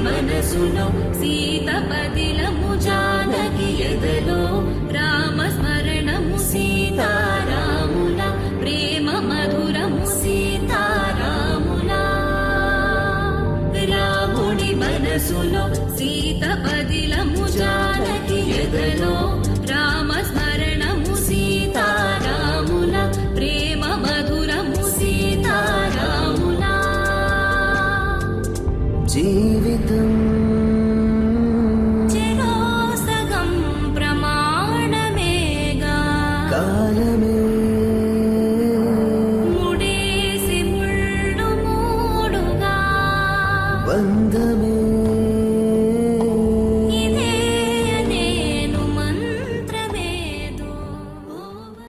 మనసులో సీత పదిలము జానకి ఎదలో రామస్మరణము సీతారాముల ప్రేమ మధురము సీతారాముల రాముడి మనసులో సీత పదిలము జానకి ఎదలో రామస్మరణము సీతారాముల ప్రేమ మధురము సీతారాముల జీవితం చెరోసగం ప్రమాణమేగా కాలమే